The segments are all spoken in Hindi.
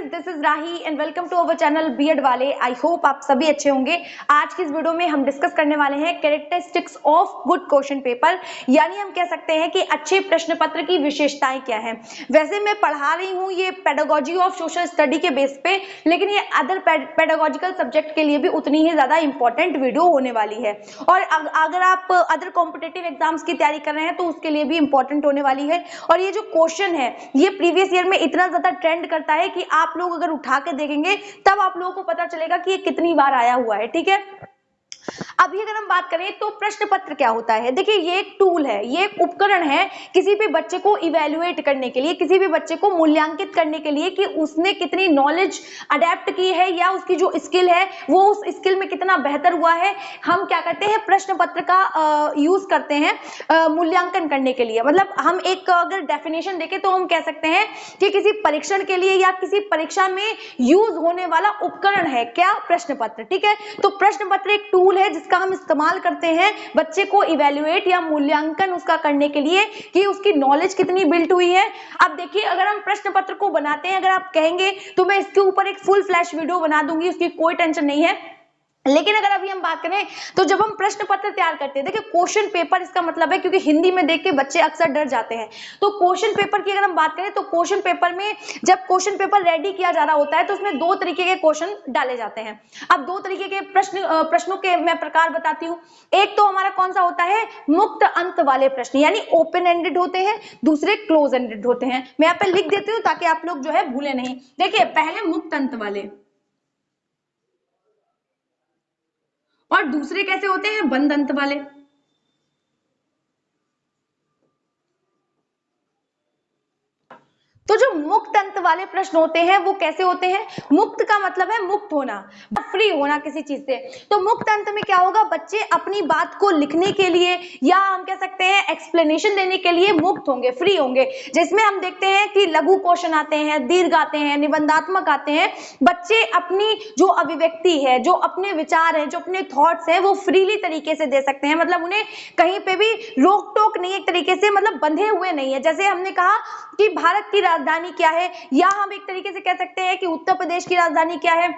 This is Rahi and welcome to our channel BEd वाले। आई होप आप सभी अच्छे होंगे। आज की इस वीडियो में हम डिस्कस करने वाले हैं characteristics of good question paper, यानी हम कह सकते हैं कि अच्छे प्रश्न पत्र की विशेषताएं क्या हैं। वैसे मैं पढ़ा रही हूँ ये पेडागोजी ऑफ सोशल स्टडी के बेस पे, लेकिन ये अदर पेडागोजिकल सब्जेक्ट के लिए भी उतनी ही ज्यादा इंपॉर्टेंट वीडियो होने वाली है। और अगर आप अदर कॉम्पिटेटिव एग्जाम्स की तैयारी कर रहे हैं तो उसके लिए भी इंपॉर्टेंट होने वाली है। और ये जो क्वेश्चन है ये प्रीवियस ईयर में इतना ज्यादा ट्रेंड करता है कि आप लोग अगर उठा के देखेंगे तब आप लोगों को पता चलेगा कि ये कितनी बार आया हुआ है। ठीक है, अभी अगर हम बात करें तो प्रश्न पत्र क्या होता है। देखिए ये एक टूल है, ये एक उपकरण है किसी भी बच्चे को इवेल्युएट करने के लिए, किसी भी बच्चे को मूल्यांकित करने के लिए कि उसने कितनी नॉलेज अडेप्ट की है या उसकी जो स्किल है वो उस स्किल में कितना बेहतर हुआ है। हम क्या करते हैं, प्रश्न पत्र का यूज करते हैं मूल्यांकन करने के लिए। मतलब हम एक अगर डेफिनेशन देखें तो हम कह सकते हैं कि किसी परीक्षण के लिए या किसी परीक्षा में यूज होने वाला उपकरण है क्या, प्रश्न पत्र। ठीक है, तो प्रश्न पत्र एक टूल है जिसका हम इस्तेमाल करते हैं बच्चे को इवेल्युएट या मूल्यांकन उसका करने के लिए कि उसकी नॉलेज कितनी बिल्ट हुई है। अब देखिए अगर हम प्रश्न पत्र को बनाते हैं, अगर आप कहेंगे तो मैं इसके ऊपर एक फुल फ्लैश वीडियो बना दूंगी, उसकी कोई टेंशन नहीं है। लेकिन अगर अभी हम बात करें तो जब हम प्रश्न पत्र तैयार करते हैं, देखिए क्वेश्चन पेपर इसका मतलब है, क्योंकि हिंदी में देख के बच्चे अक्सर डर जाते हैं, तो क्वेश्चन पेपर की अगर हम बात करें तो क्वेश्चन पेपर में जब क्वेश्चन पेपर रेडी किया जा रहा होता है तो उसमें दो तरीके के क्वेश्चन डाले जाते हैं। अब दो तरीके के प्रश्नों के मैं प्रकार बताती हूँ। एक तो हमारा कौन सा होता है, मुक्त अंत वाले प्रश्न, यानी ओपन एंडेड होते हैं, दूसरे क्लोज एंडेड होते हैं। मैं यहाँ पे लिख देती हूँ ताकि आप लोग जो है भूले नहीं। देखिए पहले मुक्त अंत वाले और दूसरे कैसे होते हैं, बंद अंत वाले। तो जो मुक्त अंत वाले प्रश्न होते हैं वो कैसे होते हैं, मुक्त का मतलब है मुक्त होना, फ्री होना किसी चीज से। तो मुक्त अंत में क्या होगा, बच्चे अपनी बात को लिखने के लिए या हम कह सकते हैं एक्सप्लेनेशन देने के लिए मुक्त होंगे, फ्री होंगे। जिसमें हम देखते हैं कि लघु क्वेश्चन आते हैं, दीर्घ आते हैं, निबंधात्मक आते हैं। बच्चे अपनी जो अभिव्यक्ति है, जो अपने विचार है, जो अपने थॉट्स है वो फ्रीली तरीके से दे सकते हैं। मतलब उन्हें कहीं पे भी रोक टोक नहीं, एक तरीके से मतलब बंधे हुए नहीं है। जैसे हमने कहा कि भारत की राजधानी क्या है, या हम एक तरीके से कह सकते हैं कि उत्तर प्रदेश की राजधानी क्या है,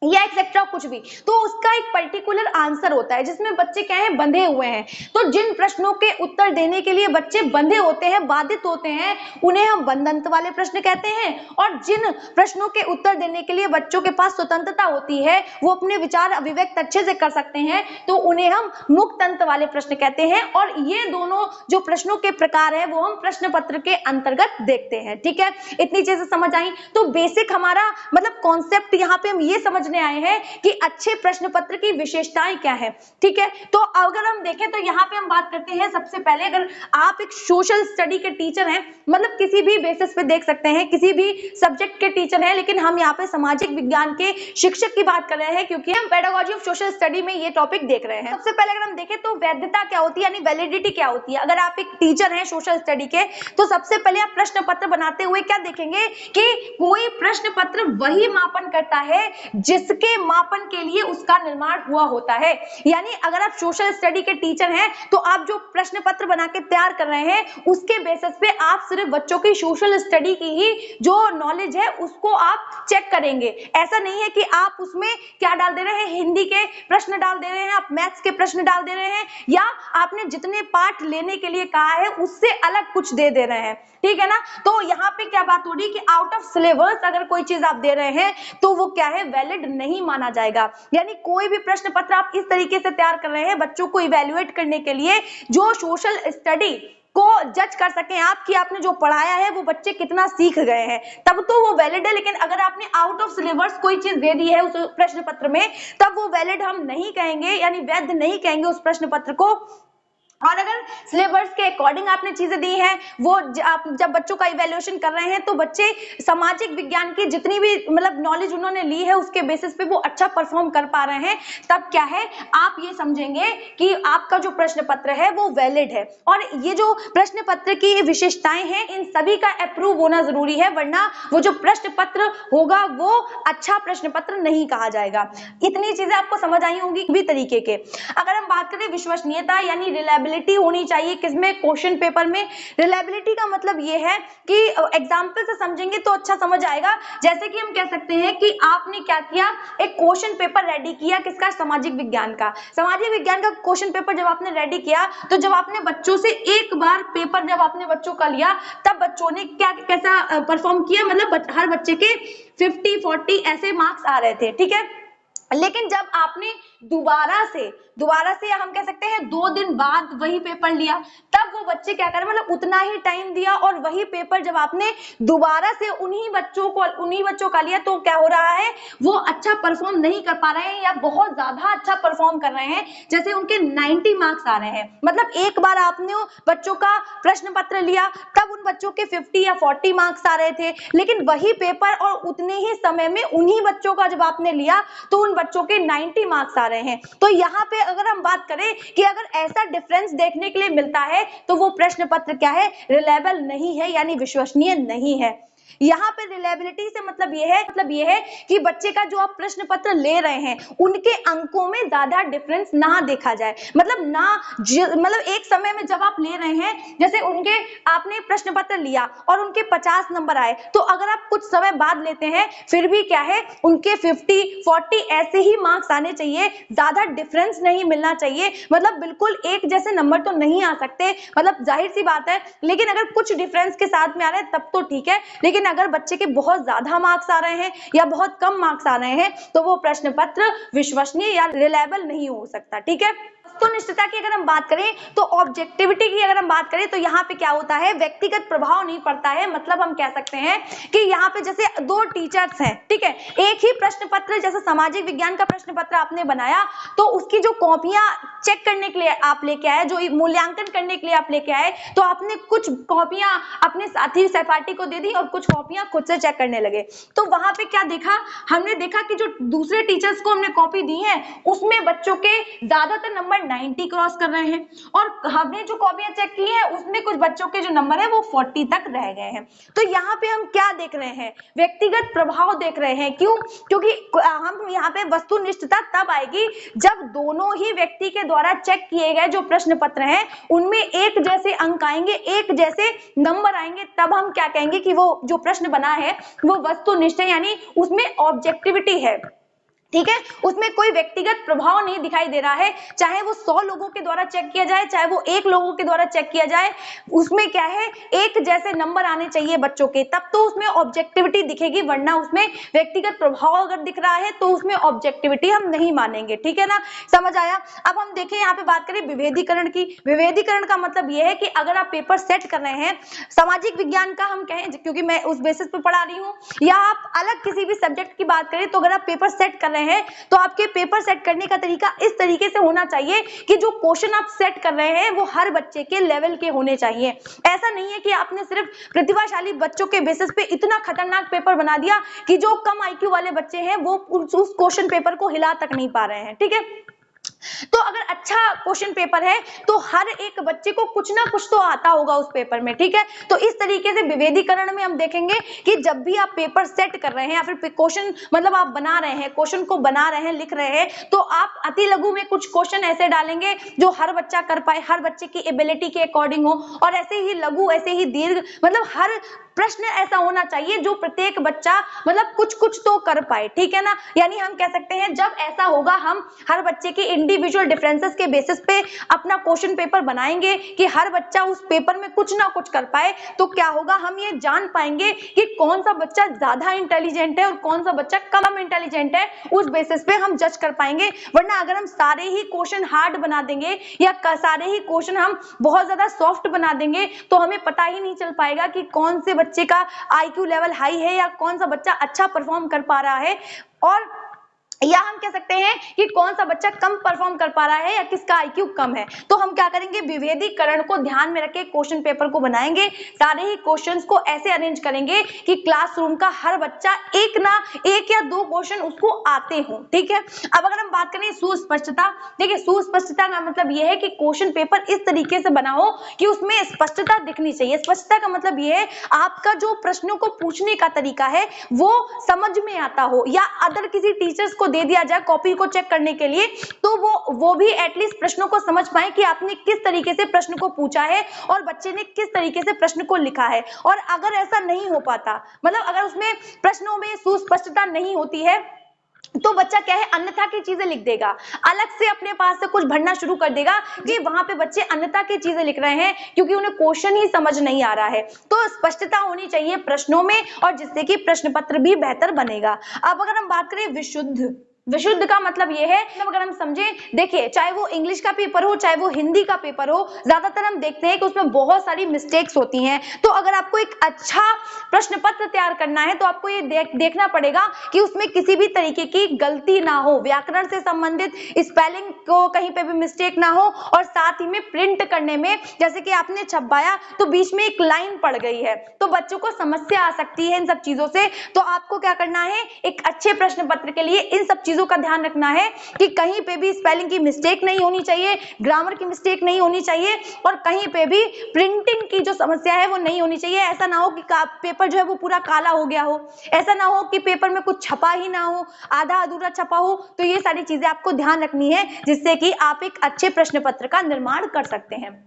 या एक्सेट्रा कुछ भी, तो उसका एक पर्टिकुलर आंसर होता है जिसमें बच्चे क्या है, बंधे हुए हैं। तो जिन प्रश्नों के उत्तर देने के लिए बच्चे बंधे होते हैं, बाधित होते हैं, उन्हें हम बंद अंत वाले प्रश्न कहते हैं। और जिन प्रश्नों के उत्तर देने के लिए बच्चों के पास स्वतंत्रता होती है, वो अपने विचार अभिव्यक्त अच्छे से कर सकते हैं, तो उन्हें हम मुक्त अंत वाले प्रश्न कहते हैं। और ये दोनों जो प्रश्नों के प्रकार है वो हम प्रश्न पत्र के अंतर्गत देखते हैं। ठीक है, इतनी चीजें समझ आई। तो बेसिक हमारा मतलब कॉन्सेप्ट यहाँ पे हम ये समझ आए हैं कि अच्छे प्रश्न पत्र की विशेषताएं क्या है। ठीक है, तो अगर हम देखें तो यहाँ पे हम बात करते हैं सबसे पहले, अगर आप एक सोशल स्टडी के टीचर हैं, मतलब किसी भी बेसिस पे देख सकते हैं, किसी भी सब्जेक्ट के टीचर हैं, लेकिन हम यहाँ पे सामाजिक विज्ञान के शिक्षक की बात कर रहे हैं क्योंकि हम पेडागोजी ऑफ सोशल स्टडी में ये टॉपिक देख रहे हैं। सबसे पहले अगर हम देखें तो वैधता क्या होती है, यानी वैलिडिटी क्या होती है। अगर आप एक टीचर हैं सोशल स्टडी के तो सबसे पहले आप प्रश्न पत्र बनाते हुए क्या देखेंगे कि कोई प्रश्न पत्र वही मापन करता है जिसके मापन के लिए उसका निर्माण हुआ होता है। यानी अगर आप सोशल स्टडी के टीचर हैं तो आप जो प्रश्न पत्र बना के तैयार कर रहे हैं उसके बेसिस पे आप सिर्फ बच्चों की सोशल स्टडी की ही जो नॉलेज है उसको आप चेक करेंगे। ऐसा नहीं है कि आप उसमें क्या डाल दे रहे हैं, हिंदी के प्रश्न डाल दे रहे हैं, आप मैथ्स के प्रश्न डाल दे रहे हैं, या आपने जितने पाठ लेने के लिए कहा है उससे अलग कुछ दे रहे हैं। ठीक है ना, तो यहाँ पे क्या बात हो रही है कि आउट ऑफ सिलेबस अगर कोई चीज आप दे रहे हैं तो वो क्या है, वैलिड नहीं माना जाएगा। यानी कोई भी प्रश्न पत्र आप इस तरीके से तैयार कर रहे हैं बच्चों को इवेल्युएट करने के लिए, जो सोशल स्टडी को जज कर सकें आप कि आपने जो पढ़ाया है वो बच्चे कितना सीख गए हैं, तब तो वो वैलिड है। लेकिन अगर आपने आउट ऑफ सिलेबस कोई चीज दे दी है उस प्रश्न पत्र में, तब वो वैलिड हम नहीं कहेंगे, यानी वैध नहीं कहेंगे उस प्रश्न पत्र को। और अगर सिलेबस के अकॉर्डिंग आपने चीजें दी हैं, वो आप जब बच्चों का इवैल्यूएशन कर रहे हैं तो बच्चे सामाजिक विज्ञान की जितनी भी मतलब नॉलेज उन्होंने ली है उसके बेसिस पे वो अच्छा परफॉर्म कर पा रहे हैं, तब क्या है, आप ये समझेंगे कि आपका जो प्रश्न पत्र है वो वैलिड है। और ये जो प्रश्न पत्र की विशेषताएं हैं इन सभी का अप्रूव होना जरूरी है, वरना वो जो प्रश्न पत्र होगा वो अच्छा प्रश्न पत्र नहीं कहा जाएगा। इतनी चीजें आपको समझ आई होंगी भी तरीके के। अगर हम बात करें विश्वसनीयता यानी रिलायबिलिटी रिलायबिलिटी होनी चाहिए किसमें, क्वेश्चन पेपर में। रिलायबिलिटी का मतलब ये है कि एग्जाम्पल से समझेंगे तो अच्छा समझ आएगा। जैसे कि हम कह सकते हैं कि आपने क्या किया, एक क्वेश्चन पेपर रेडी किया, किसका, सामाजिक विज्ञान का। सामाजिक विज्ञान का क्वेश्चन पेपर जब आपने रेडी किया तो जब आपने बच्चों से एक बार पेपर जब आपने बच्चों का लिया तब बच्चों ने क्या कैसा परफॉर्म किया, मतलब हर बच्चे के 50-40 ऐसे मार्क्स आ रहे थे, ठीक है। लेकिन जब आपने दोबारा से हम कह सकते हैं 2 दिन बाद वही पेपर लिया, तब वो बच्चे क्या करें, मतलब उतना ही टाइम दिया और वही पेपर जब आपने दोबारा से उन्हीं बच्चों का लिया तो क्या हो रहा है, वो अच्छा परफॉर्म नहीं कर पा रहे हैं या बहुत ज्यादा अच्छा परफॉर्म कर रहे हैं, जैसे उनके 90 मार्क्स आ रहे हैं। मतलब एक बार आपने बच्चों का प्रश्न पत्र लिया तब उन बच्चों के 50 या 40 मार्क्स आ रहे थे, लेकिन वही पेपर और उतने ही समय में उन्हीं बच्चों का जब आपने लिया तो उन बच्चों के 90 मार्क्स आ रहे हैं। तो यहाँ पे अगर हम बात करें कि अगर ऐसा डिफरेंस देखने के लिए मिलता है तो वो प्रश्न पत्र क्या है, रिलायबल नहीं है, यानी विश्वसनीय नहीं है। यहाँ पे रिलायबिलिटी से मतलब ये है कि बच्चे का जो आप प्रश्न पत्र ले रहे हैं उनके अंकों में ज्यादा डिफरेंस ना देखा जाए, मतलब एक समय में जब आप ले रहे हैं, जैसे उनके आपने प्रश्न पत्र लिया और उनके 50 नंबर आए, तो अगर आप कुछ समय बाद लेते हैं फिर भी क्या है, उनके 50-40 ऐसे ही मार्क्स आने चाहिए, ज्यादा डिफरेंस नहीं मिलना चाहिए। मतलब बिल्कुल एक जैसे नंबर तो नहीं आ सकते, मतलब जाहिर सी बात है, लेकिन अगर कुछ डिफरेंस के साथ में आ रहे हैं तब तो ठीक है, लेकिन अगर बच्चे के बहुत ज्यादा मार्क्स आ रहे हैं या बहुत कम मार्क्स आ रहे हैं तो वो प्रश्न पत्र विश्वसनीय या रिलायबल नहीं हो सकता, ठीक है। वस्तुनिष्ठता की अगर हम बात करें तो ऑब्जेक्टिविटी की अगर हम बात करें तो यहाँ पे क्या होता है, व्यक्तिगत प्रभाव नहीं पड़ता है। मतलब हम कह सकते हैं कि यहाँ पे जैसे 2 टीचर्स हैं, ठीक है, एक ही प्रश्न पत्र, जैसे सामाजिक विज्ञान का प्रश्न पत्र आपने बनाया तो उसकी जो कॉपियां चेक करने के लिए आप लेके आए, जो मूल्यांकन करने के लिए आप लेके आए, तो आपने कुछ कॉपियां अपने साथी सहपाठी को दे दी और कुछ कॉपियां खुद से चेक करने लगे। तो वहां पे क्या देखा, हमने देखा कि जो दूसरे टीचर्स को हमने कॉपी दी है उसमें बच्चों के ज्यादातर नंबर 90 क्रॉस कर रहे हैं और हमने जो कॉपियां चेक की है उसमें कुछ बच्चों के जो नंबर है वो 40 तक रह गए हैं। तो यहाँ पे हम क्या देख रहे हैं, व्यक्तिगत प्रभाव देख रहे हैं। क्यों? क्योंकि हम यहाँ पे वस्तुनिष्ठता तब आएगी जब दोनों ही व्यक्ति के द्वारा चेक किए गए जो प्रश्न पत्र हैं उनमें एक जैसे अंक आएंगे, एक जैसे नंबर आएंगे, तब हम क्या कहेंगे कि वो जो प्रश्न बना है वो वस्तुनिष्ठ है, यानी उसमें ऑब्जेक्टिविटी है, ठीक है, उसमें कोई व्यक्तिगत प्रभाव नहीं दिखाई दे रहा है। चाहे वो 100 लोगों के द्वारा चेक किया जाए, चाहे वो 1 लोगों के द्वारा चेक किया जाए, उसमें क्या है, एक जैसे नंबर आने चाहिए बच्चों के, तब तो उसमें ऑब्जेक्टिविटी दिखेगी, वरना उसमें व्यक्तिगत प्रभाव अगर दिख रहा है तो उसमें ऑब्जेक्टिविटी हम नहीं मानेंगे, ठीक है ना, समझ आया। अब हम देखें यहाँ पे बात करें विभेदीकरण की। विभेदीकरण का मतलब यह है कि अगर आप पेपर सेट कर रहे हैं, सामाजिक विज्ञान का हम कहें क्योंकि मैं उस बेसिस पे पढ़ा रही हूँ, या आप अलग किसी भी सब्जेक्ट की बात करें, तो अगर आप पेपर सेट कर रहे हैं तो आपके पेपर सेट करने का तरीका इस तरीके से होना चाहिए कि जो क्वेश्चन आप सेट कर रहे हैं वो हर बच्चे के लेवल के होने चाहिए। ऐसा नहीं है कि आपने सिर्फ प्रतिभाशाली बच्चों के बेसिस पे इतना खतरनाक पेपर बना दिया कि जो कम आईक्यू वाले बच्चे हैं वो उस क्वेश्चन पेपर को हिला तक नहीं पा रहे हैं, ठीक है। तो अगर अच्छा क्वेश्चन पेपर है तो हर एक बच्चे को कुछ ना कुछ तो आता होगा उस पेपर में, ठीक है। तो इस तरीके से विभेदीकरण में हम देखेंगे कि जब भी आप पेपर सेट कर रहे हैं या फिर क्वेश्चन मतलब आप बना रहे हैं, क्वेश्चन को बना रहे हैं, लिख रहे हैं, तो आप अति लघु में कुछ क्वेश्चन ऐसे डालेंगे जो हर बच्चा कर पाए, हर बच्चे की एबिलिटी के अकॉर्डिंग हो, और ऐसे ही लघु, ऐसे ही दीर्घ, मतलब हर प्रश्न ऐसा होना चाहिए जो प्रत्येक बच्चा मतलब कुछ तो कर पाए, ठीक है ना। यानी हम कह सकते हैं जब ऐसा होगा हम हर बच्चे के इंडिविजुअल डिफरेंसेस के बेसिस पे अपना क्वेश्चन पेपर बनाएंगे कि हर बच्चा उस पेपर में कुछ ना कुछ कर पाए, तो क्या होगा, हम ये जान पाएंगे कि कौन सा बच्चा ज्यादा इंटेलिजेंट है और कौन सा बच्चा कम इंटेलिजेंट है, उस बेसिस पे हम जज कर पाएंगे। वरना अगर हम सारे ही क्वेश्चन हार्ड बना देंगे या सारे ही क्वेश्चन हम बहुत ज्यादा सॉफ्ट बना देंगे तो हमें पता ही नहीं चल पाएगा कि कौन से बच्चे का आईक्यू लेवल हाई है या कौन सा बच्चा अच्छा परफॉर्म कर पा रहा है, और या हम कह सकते हैं कि कौन सा बच्चा कम परफॉर्म कर पा रहा है या किसका आईक्यू कम है। तो हम क्या करेंगे, विभेदीकरण को ध्यान में रखे क्वेश्चन पेपर को बनाएंगे, सारे ही क्वेश्चंस को ऐसे अरेंज करेंगे कि क्लासरूम का हर बच्चा एक या दो क्वेश्चन उसको आते हो, ठीक है। अब अगर हम बात करें सुस्पष्टता, देखिए सुस्पष्टता का मतलब यह है कि क्वेश्चन पेपर इस तरीके से बना हो कि उसमें स्पष्टता दिखनी चाहिए। स्पष्टता का मतलब यह है आपका जो प्रश्नों को पूछने का तरीका है वो समझ में आता हो, या अदर किसी टीचर्स को दे दिया जाए कॉपी को चेक करने के लिए, तो वो भी एटलीस्ट प्रश्नों को समझ पाए कि आपने किस तरीके से प्रश्न को पूछा है और बच्चे ने किस तरीके से प्रश्न को लिखा है। और अगर ऐसा नहीं हो पाता, मतलब अगर उसमें प्रश्नों में सुस्पष्टता नहीं होती है, तो बच्चा क्या है, अन्यथा की चीजें लिख देगा, अलग से अपने पास से कुछ भरना शुरू कर देगा कि वहां पे बच्चे अन्यथा की चीजें लिख रहे हैं क्योंकि उन्हें क्वेश्चन ही समझ नहीं आ रहा है। तो स्पष्टता होनी चाहिए प्रश्नों में, और जिससे कि प्रश्न पत्र भी बेहतर बनेगा। अब अगर हम बात करें विशुद्ध का मतलब ये है, अगर हम समझे, देखिए चाहे वो इंग्लिश का पेपर हो चाहे वो हिंदी का पेपर हो, ज्यादातर हम देखते हैं कि उसमें बहुत सारी मिस्टेक्स होती हैं। तो अगर आपको एक अच्छा प्रश्न पत्र तैयार करना है तो आपको ये देखना पड़ेगा कि उसमें किसी भी तरीके की गलती ना हो, व्याकरण से संबंधित स्पेलिंग को कहीं पे भी मिस्टेक ना हो, और साथ ही में प्रिंट करने में, जैसे कि आपने छपाया तो बीच में एक लाइन पड़ गई है तो बच्चों को समस्या आ सकती है इन सब चीजों से। तो आपको क्या करना है, एक अच्छे प्रश्न पत्र के लिए इन सब चीजों का ध्यान रखना है कि कहीं पे भी स्पेलिंग की मिस्टेक नहीं होनी चाहिए, ग्रामर की मिस्टेक नहीं होनी चाहिए, और कहीं पे भी प्रिंटिंग की जो समस्या है वो नहीं होनी चाहिए। ऐसा ना हो कि पेपर जो है वो पूरा काला हो गया हो, ऐसा ना हो कि पेपर में कुछ छपा ही ना हो, आधा अधूरा छपा हो। तो ये सारी चीजें आपको ध्यान रखनी है जिससे कि आप एक अच्छे प्रश्न पत्र का निर्माण कर सकते हैं।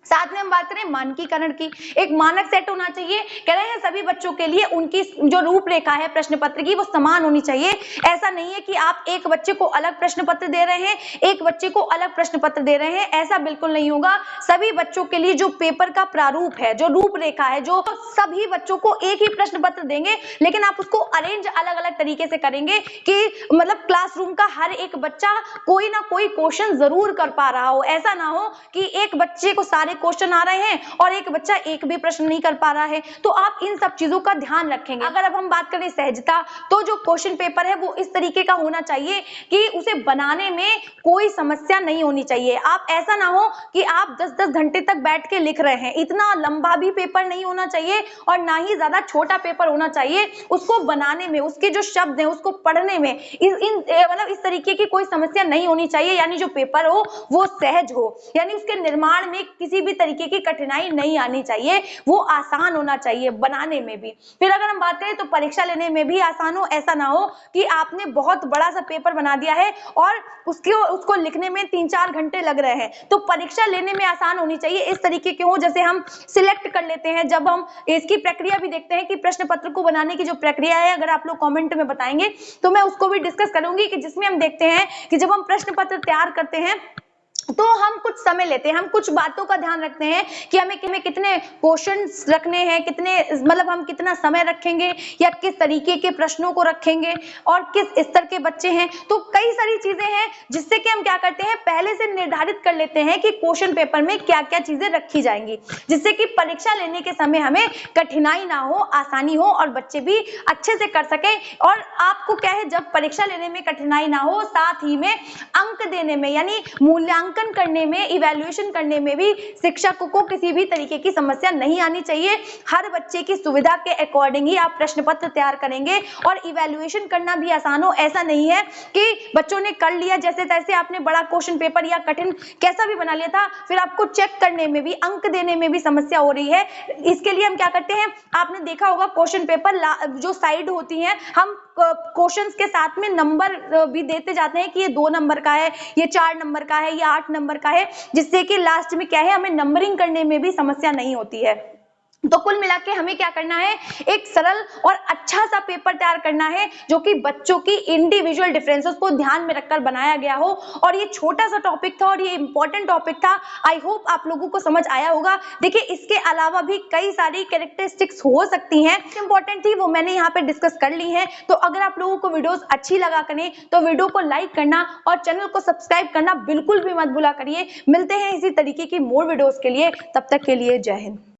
साथ में हम बात करें मानकीकरण की, एक मानक सेट होना चाहिए। कह रहे हैं सभी बच्चों के लिए उनकी जो रूपरेखा है प्रश्न पत्र की वो समान होनी चाहिए। ऐसा नहीं है कि आप एक बच्चे को अलग प्रश्न पत्र दे रहे हैं, एक बच्चे को अलग प्रश्न पत्र दे रहे हैं, ऐसा बिल्कुल नहीं होगा। सभी बच्चों के लिए जो पेपर का प्रारूप है, जो रूपरेखा है, जो सभी बच्चों को एक ही प्रश्न पत्र देंगे, लेकिन आप उसको अरेंज अलग अलग तरीके से करेंगे कि मतलब क्लासरूम का हर एक बच्चा कोई ना कोई क्वेश्चन जरूर कर पा रहा हो। ऐसा ना हो कि एक बच्चे को सारे क्वेश्चन आ रहे हैं और एक बच्चा एक भी प्रश्न नहीं कर पा रहा है। तो आप इन सब चीजों का ध्यान रखेंगे। अगर अब हम बात करें सहजता, तो जो क्वेश्चन पेपर है वो इस तरीके का होना चाहिए कि उसे बनाने में कोई समस्या नहीं होनी चाहिए। आप ऐसा ना हो कि आप 10-10 घंटे तक बैठ के लिख रहे हैं, इतना लंबा भी पेपर नहीं होना चाहिए और ना ही ज्यादा छोटा पेपर होना चाहिए। उसको बनाने में, उसके जो शब्द हैं उसको पढ़ने में मतलब इस तरीके की कोई समस्या नहीं होनी चाहिए, यानी जो पेपर हो वो सहज हो, यानी उसके निर्माण में किसी भी तरीके की कठिनाई नहीं आनी चाहिए, वो आसान होना चाहिए बनाने में भी। फिर अगर हम बात करें तो परीक्षा लेने में भी आसान हो। ऐसा ना हो कि आपने बहुत बड़ा सा पेपर बना दिया है और उसको लिखने में 3-4 घंटे लग रहे हैं। तो परीक्षा लेने में आसान होनी चाहिए, इस तरीके के हो जैसे हम सिलेक्ट कर लेते हैं। जब हम इसकी प्रक्रिया भी देखते हैं कि प्रश्न पत्र को बनाने की जो प्रक्रिया है, अगर आप लोग कमेंट में बताएंगे तो मैं उसको भी डिस्कस करूंगी, कि जिसमें हम देखते हैं कि जब हम प्रश्न पत्र तैयार करते हैं तो हम कुछ समय लेते हैं, हम कुछ बातों का ध्यान रखते हैं कि हमें कितने क्वेश्चंस रखने हैं, कितने मतलब हम कितना समय रखेंगे या किस तरीके के प्रश्नों को रखेंगे और किस स्तर के बच्चे हैं। तो कई सारी चीजें हैं जिससे कि हम क्या करते हैं, पहले से निर्धारित कर लेते हैं कि क्वेश्चन पेपर में क्या क्या चीजें रखी जाएंगी, जिससे कि परीक्षा लेने के समय हमें कठिनाई ना हो, आसानी हो और बच्चे भी अच्छे से कर सके। और आपको क्या है, जब परीक्षा लेने में कठिनाई ना हो, साथ ही में अंक देने में यानी मूल्यांकन करने में, इवैल्यूएशन करने में भी शिक्षक को किसी भी तरीके की समस्या नहीं आनी चाहिए। हर बच्चे की सुविधा के अकॉर्डिंग ही आप प्रश्न पत्र तैयार करेंगे और इवैल्यूएशन करना भी आसान हो। ऐसा नहीं है कि बच्चों ने कर लिया जैसे तैसे, आपने बड़ा क्वेश्चन पेपर या कठिन कैसा भी बना लिया था, फिर आपको चेक करने में भी, अंक देने में भी समस्या हो रही है। इसके लिए हम क्या करते हैं, आपने देखा होगा क्वेश्चन पेपर जो साइड होती हैं, हम क्वेश्चंस के साथ में नंबर भी देते जाते हैं कि ये 2 नंबर का है, ये 4 नंबर का है, ये 8 नंबर का है, जिससे कि लास्ट में क्या है, हमें नंबरिंग करने में भी समस्या नहीं होती है। तो कुल मिला के हमें क्या करना है, एक सरल और अच्छा सा पेपर तैयार करना है जो कि बच्चों की इंडिविजुअल डिफरेंसेस को ध्यान में रखकर बनाया गया हो। और ये छोटा सा टॉपिक था और ये इंपॉर्टेंट टॉपिक था, आई होप आप लोगों को समझ आया होगा। देखिए इसके अलावा भी कई सारी कैरेक्टरिस्टिक्स हो सकती हैं, इंपॉर्टेंट थी वो मैंने यहाँ पे डिस्कस कर ली है। तो अगर आप लोगों को वीडियोस अच्छी लगा करें तो वीडियो को लाइक करना और चैनल को सब्सक्राइब करना बिल्कुल भी मत भूला करिए। मिलते हैं इसी तरीके की मोर वीडियोस के लिए, तब तक के लिए जय हिंद।